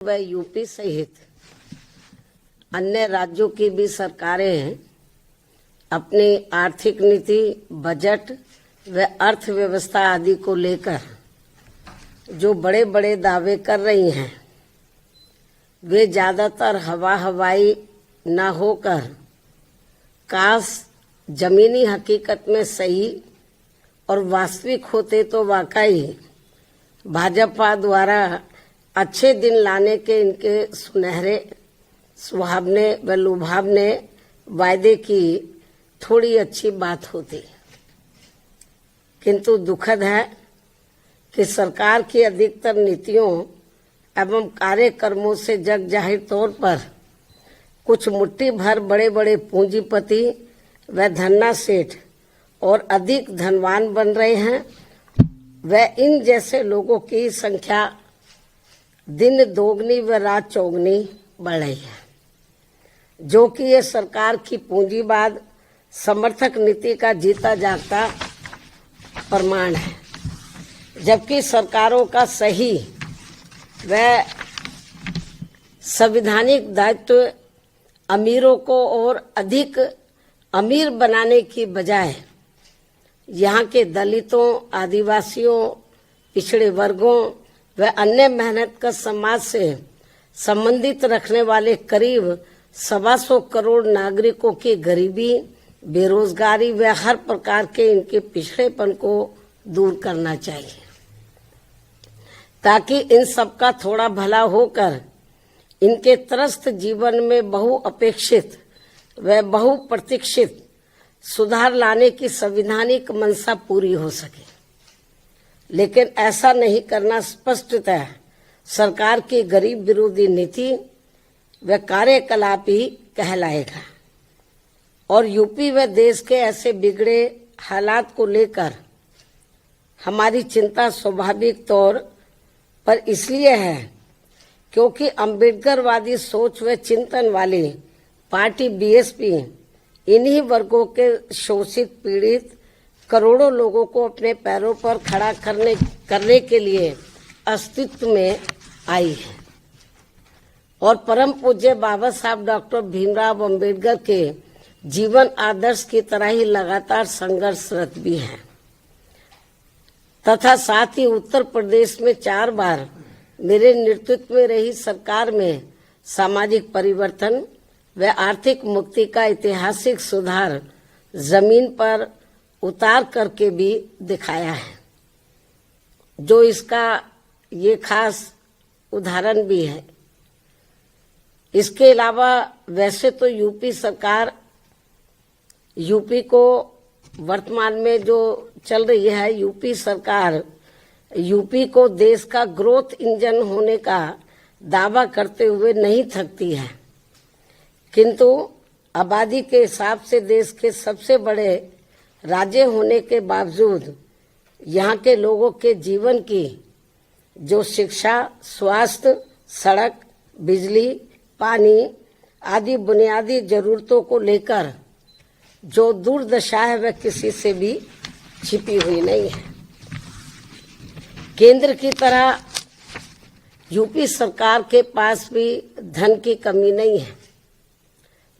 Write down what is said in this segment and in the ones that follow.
व यूपी सहित अन्य राज्यों की भी सरकारें अपनी आर्थिक नीति, बजट व अर्थव्यवस्था आदि को लेकर जो बड़े बड़े दावे कर रही हैं, वे ज्यादातर हवाई न होकर काश जमीनी हकीकत में सही और वास्तविक होते तो वाकई भाजपा द्वारा अच्छे दिन लाने के इनके सुनहरे सुहावने व लुभावने वायदे की थोड़ी अच्छी बात होती। किंतु दुखद है कि सरकार की अधिकतर नीतियों एवं कार्यक्रमों से जग जाहिर तौर पर कुछ मुट्ठी भर बड़े बड़े पूंजीपति व धन्ना सेठ और अधिक धनवान बन रहे हैं व इन जैसे लोगों की संख्या दिन दोगुनी व रात चौगुनी बढ़ रही है, जो कि ये सरकार की पूंजीवाद समर्थक नीति का जीता जागता प्रमाण है। जबकि सरकारों का सही व संवैधानिक दायित्व अमीरों को और अधिक अमीर बनाने की बजाय यहाँ के दलितों, आदिवासियों, पिछड़े वर्गों व अन्य मेहनतकश समाज से संबंधित रखने वाले करीब 125 करोड़ नागरिकों की गरीबी, बेरोजगारी व हर प्रकार के इनके पिछड़ेपन को दूर करना चाहिए, ताकि इन सबका थोड़ा भला होकर इनके त्रस्त जीवन में बहुअपेक्षित व बहुप्रतीक्षित सुधार लाने की संवैधानिक मंशा पूरी हो सके। लेकिन ऐसा नहीं करना स्पष्टतः सरकार की गरीब विरोधी नीति व कार्यकलाप ही कहलाएगा। और यूपी व देश के ऐसे बिगड़े हालात को लेकर हमारी चिंता स्वाभाविक तौर पर इसलिए है क्योंकि अम्बेडकरवादी सोच व चिंतन वाली पार्टी बीएसपी इन्हीं वर्गों के शोषित, पीड़ित करोड़ों लोगों को अपने पैरों पर खड़ा करने के लिए अस्तित्व में आई है और परम पूज्य बाबा साहब डॉक्टर भीमराव अंबेडकर के जीवन आदर्श की तरह ही लगातार संघर्षरत भी है। तथा साथ ही उत्तर प्रदेश में 4 बार मेरे नेतृत्व में रही सरकार में सामाजिक परिवर्तन व आर्थिक मुक्ति का ऐतिहासिक सुधार जमीन पर उतार करके भी दिखाया है, जो इसका ये खास उदाहरण भी है। इसके अलावा वैसे तो यूपी को वर्तमान में जो चल रही है यूपी सरकार, यूपी को देश का ग्रोथ इंजन होने का दावा करते हुए नहीं थकती है, किंतु आबादी के हिसाब से देश के सबसे बड़े राज्य होने के बावजूद यहाँ के लोगों के जीवन की जो शिक्षा, स्वास्थ्य, सड़क, बिजली, पानी आदि बुनियादी जरूरतों को लेकर जो दुर्दशा है वह किसी से भी छिपी हुई नहीं है। केंद्र की तरह यूपी सरकार के पास भी धन की कमी नहीं है,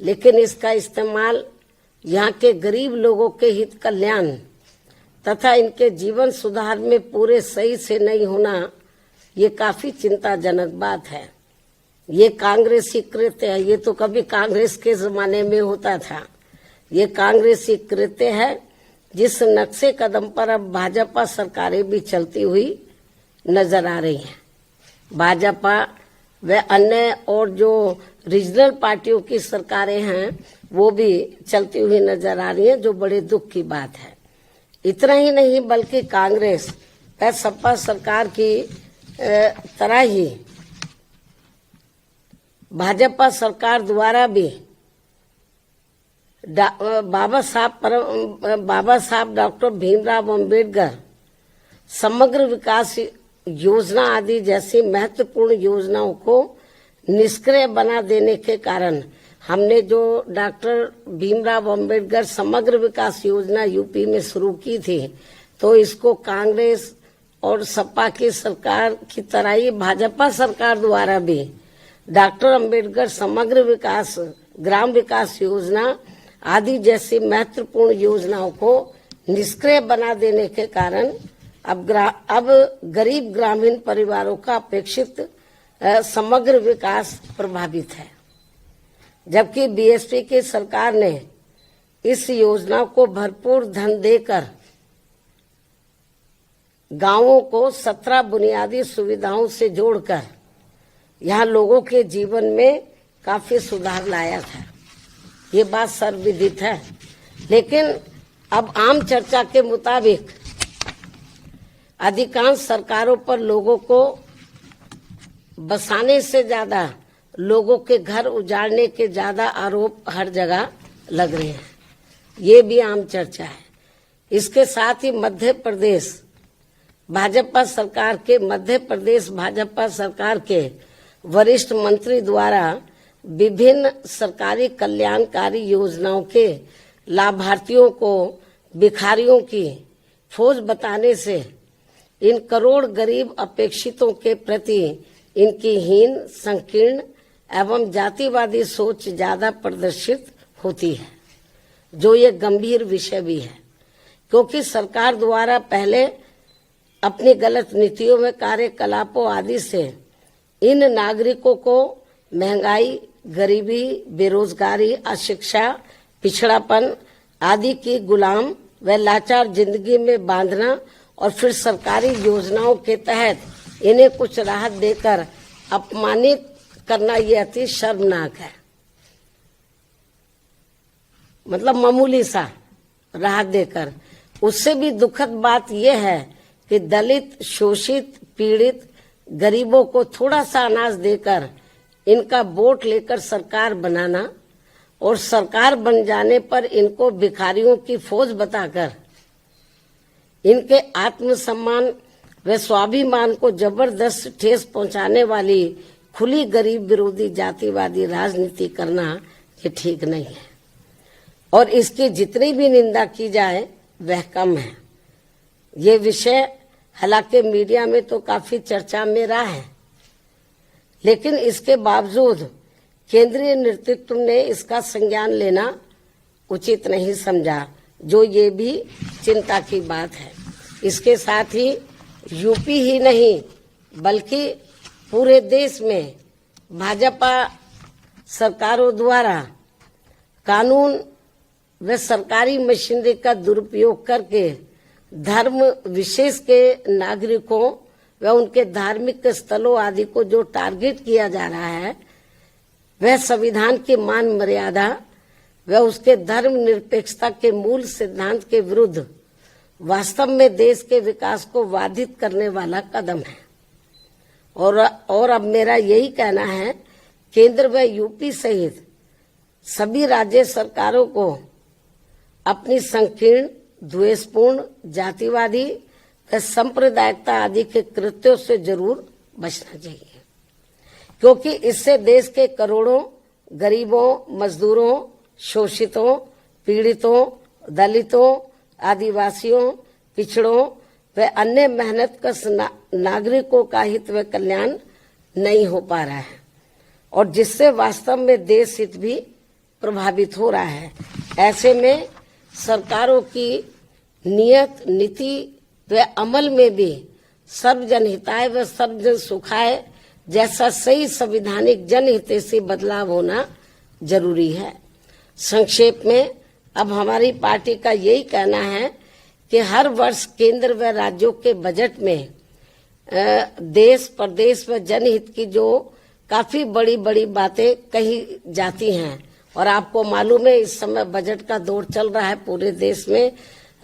लेकिन इसका इस्तेमाल यहाँ के गरीब लोगों के हित कल्याण तथा इनके जीवन सुधार में पूरे सही से नहीं होना, ये काफी चिंताजनक बात है। ये कांग्रेसी कृत्य है, ये तो कभी कांग्रेस के जमाने में होता था। ये कांग्रेसी कृत्य है जिस नक्शे कदम पर अब भाजपा सरकारें भी चलती हुई नजर आ रही हैं। भाजपा व अन्य और जो रीजनल पार्टियों की सरकारें हैं वो भी चलती हुई नजर आ रही हैं, जो बड़े दुख की बात है। इतना ही नहीं बल्कि कांग्रेस व सपा सरकार की तरह ही भाजपा सरकार द्वारा भी बाबा साहब डॉक्टर भीमराव अंबेडकर समग्र विकास योजना आदि जैसी महत्वपूर्ण योजनाओं को निष्क्रिय बना देने के कारण हमने जो डॉक्टर भीमराव अंबेडकर समग्र विकास योजना यूपी में शुरू की थी, तो इसको कांग्रेस और सपा की सरकार की तरह ही भाजपा सरकार द्वारा भी डॉक्टर अंबेडकर समग्र विकास, ग्राम विकास योजना आदि जैसी महत्वपूर्ण योजनाओं को निष्क्रिय बना देने के कारण अब गरीब ग्रामीण परिवारों का अपेक्षित समग्र विकास प्रभावित है। जबकि बीएसपी की सरकार ने इस योजना को भरपूर धन देकर गांवों को 17 बुनियादी सुविधाओं से जोड़कर यहाँ लोगों के जीवन में काफी सुधार लाया था। ये बात सर्वविदित है। लेकिन अब आम चर्चा के मुताबिक अधिकांश सरकारों पर लोगों को बसाने से ज्यादा लोगों के घर उजाड़ने के ज्यादा आरोप हर जगह लग रहे हैं। ये भी आम चर्चा है। इसके साथ ही मध्य प्रदेश भाजपा सरकार के वरिष्ठ मंत्री द्वारा विभिन्न सरकारी कल्याणकारी योजनाओं के लाभार्थियों को भिखारियों की फौज बताने से इन करोड़ गरीब अपेक्षितों के प्रति इनकी हीन, संकीर्ण एवं जातिवादी सोच ज्यादा प्रदर्शित होती है, जो ये गंभीर विषय भी है। क्योंकि सरकार द्वारा पहले अपनी गलत नीतियों में, कार्यकलापों आदि से इन नागरिकों को महंगाई, गरीबी, बेरोजगारी, अशिक्षा, पिछड़ापन आदि की गुलाम व लाचार जिंदगी में बांधना और फिर सरकारी योजनाओं के तहत इन्हें कुछ राहत देकर अपमानित करना, ये अति शर्मनाक है। मतलब मामूली सा राहत देकर। उससे भी दुखद बात यह है कि दलित, शोषित, पीड़ित गरीबों को थोड़ा सा अनाज देकर इनका वोट लेकर सरकार बनाना और सरकार बन जाने पर इनको भिखारियों की फौज बताकर इनके आत्मसम्मान व स्वाभिमान को जबरदस्त ठेस पहुंचाने वाली खुली गरीब विरोधी जातिवादी राजनीति करना ये ठीक नहीं है। और इसकी जितनी भी निंदा की जाए वह कम है। ये विषय हालांकि मीडिया में तो काफी चर्चा में रहा है, लेकिन इसके बावजूद केंद्रीय नेतृत्व ने इसका संज्ञान लेना उचित नहीं समझा, जो ये भी चिंता की बात है। इसके साथ ही यूपी ही नहीं बल्कि पूरे देश में भाजपा सरकारों द्वारा कानून व सरकारी मशीनरी का दुरुपयोग करके धर्म विशेष के नागरिकों व उनके धार्मिक स्थलों आदि को जो टारगेट किया जा रहा है, वह संविधान की मान मर्यादा व उसके धर्म निरपेक्षता के मूल सिद्धांत के विरुद्ध वास्तव में देश के विकास को बाधित करने वाला कदम है। और अब मेरा यही कहना है, केंद्र व यूपी सहित सभी राज्य सरकारों को अपनी संकीर्ण, द्वेषपूर्ण, जातिवादी व सांप्रदायिकता आदि के कृत्यों से जरूर बचना चाहिए, क्योंकि इससे देश के करोड़ों गरीबों, मजदूरों, शोषितों, पीड़ितों, दलितों, आदिवासियों, पिछड़ों व अन्य मेहनतकश नागरिकों का हित व कल्याण नहीं हो पा रहा है, और जिससे वास्तव में देश हित भी प्रभावित हो रहा है। ऐसे में सरकारों की नियत, नीति व अमल में भी सर्वजन हिताय व सर्वजन सुखाय जैसा सही संवैधानिक जनहितैषी बदलाव होना जरूरी है। संक्षेप में अब हमारी पार्टी का यही कहना है कि हर वर्ष केंद्र व राज्यों के बजट में देश, प्रदेश व जनहित की जो काफी बड़ी बड़ी बातें कही जाती हैं, और आपको मालूम है इस समय बजट का दौर चल रहा है पूरे देश में।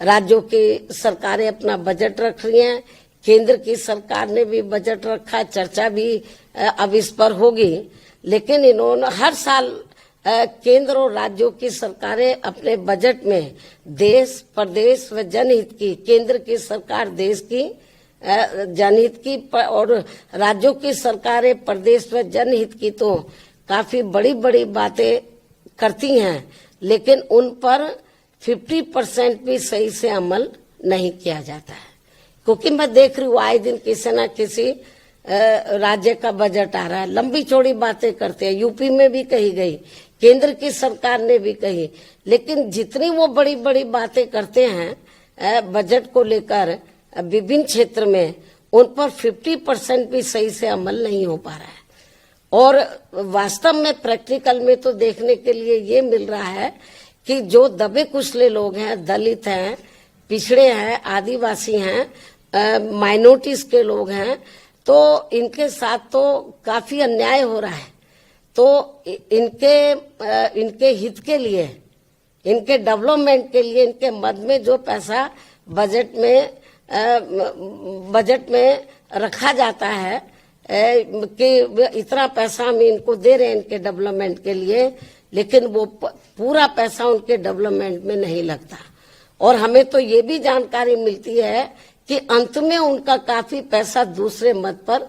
राज्यों की सरकारें अपना बजट रख रही हैं, केंद्र की सरकार ने भी बजट रखा, चर्चा भी अब इस पर होगी। लेकिन इन्होंने हर साल केंद्र और राज्यों की सरकारें अपने बजट में देश, प्रदेश व जनहित की, केंद्र की सरकार देश की जनहित की और राज्यों की सरकारें प्रदेश व जनहित की तो काफी बड़ी बड़ी बातें करती हैं, लेकिन उन पर 50% भी सही से अमल नहीं किया जाता है। क्योंकि मैं देख रही हूँ आए दिन किसी न किसी राज्य का बजट आ रहा है, लंबी चौड़ी बातें करते हैं। यूपी में भी कही गई, केंद्र की सरकार ने भी कही, लेकिन जितनी वो बड़ी बड़ी बातें करते हैं बजट को लेकर विभिन्न क्षेत्र में, उन पर 50% भी सही से अमल नहीं हो पा रहा है। और वास्तव में प्रैक्टिकल में तो देखने के लिए ये मिल रहा है कि जो दबे कुचले लोग हैं, दलित हैं, पिछड़े हैं, आदिवासी हैं, माइनॉरिटीज के लोग हैं, तो इनके साथ तो काफी अन्याय हो रहा है। तो इनके हित के लिए, इनके डेवलपमेंट के लिए, इनके मद में जो पैसा बजट में रखा जाता है कि इतना पैसा हम इनको दे रहे हैं इनके डेवलपमेंट के लिए, लेकिन वो पूरा पैसा उनके डेवलपमेंट में नहीं लगता। और हमें तो ये भी जानकारी मिलती है कि अंत में उनका काफी पैसा दूसरे मद पर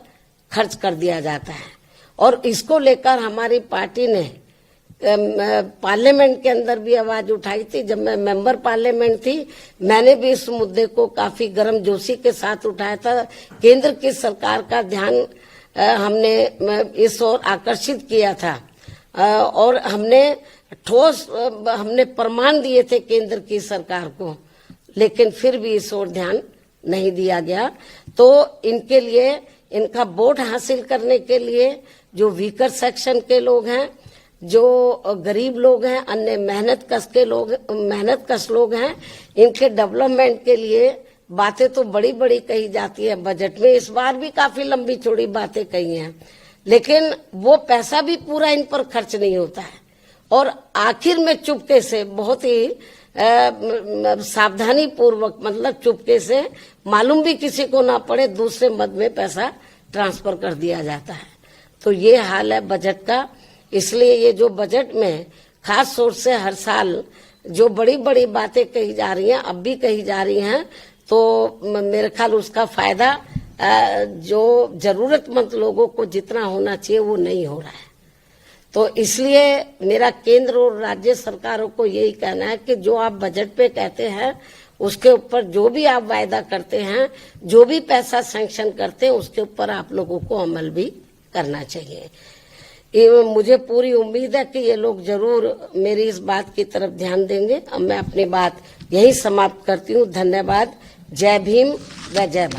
खर्च कर दिया जाता है। और इसको लेकर हमारी पार्टी ने पार्लियामेंट के अंदर भी आवाज उठाई थी। जब मैं मेंबर पार्लियामेंट थी, मैंने भी इस मुद्दे को काफी गर्मजोशी के साथ उठाया था। केंद्र की सरकार का ध्यान हमने इस ओर आकर्षित किया था और हमने प्रमाण दिए थे केंद्र की सरकार को, लेकिन फिर भी इस ओर ध्यान नहीं दिया गया। तो इनके लिए, इनका वोट हासिल करने के लिए जो वीकर सेक्शन के लोग हैं, जो गरीब लोग हैं, अन्य मेहनत कश लोग हैं, इनके डेवलपमेंट के लिए बातें तो बड़ी बड़ी कही जाती है बजट में। इस बार भी काफी लंबी चौड़ी बातें कही हैं, लेकिन वो पैसा भी पूरा इन पर खर्च नहीं होता है। और आखिर में चुपके से, बहुत ही सावधानी पूर्वक, मतलब चुपके से, मालूम भी किसी को ना पड़े, दूसरे मद में पैसा ट्रांसफर कर दिया जाता है। तो ये हाल है बजट का। इसलिए ये जो बजट में खास तौर से हर साल जो बड़ी बड़ी बातें कही जा रही हैं, अब भी कही जा रही हैं, तो मेरे ख्याल उसका फायदा जो जरूरतमंद लोगों को जितना होना चाहिए वो नहीं हो रहा है। तो इसलिए मेरा केंद्र और राज्य सरकारों को यही कहना है कि जो आप बजट पे कहते हैं, उसके ऊपर जो भी आप वायदा करते हैं, जो भी पैसा सैंक्शन करते हैं, उसके ऊपर आप लोगों को अमल भी करना चाहिए। मुझे पूरी उम्मीद है कि ये लोग जरूर मेरी इस बात की तरफ ध्यान देंगे। अब मैं अपनी बात यही समाप्त करती हूँ। धन्यवाद। जय भीम व जय भारत।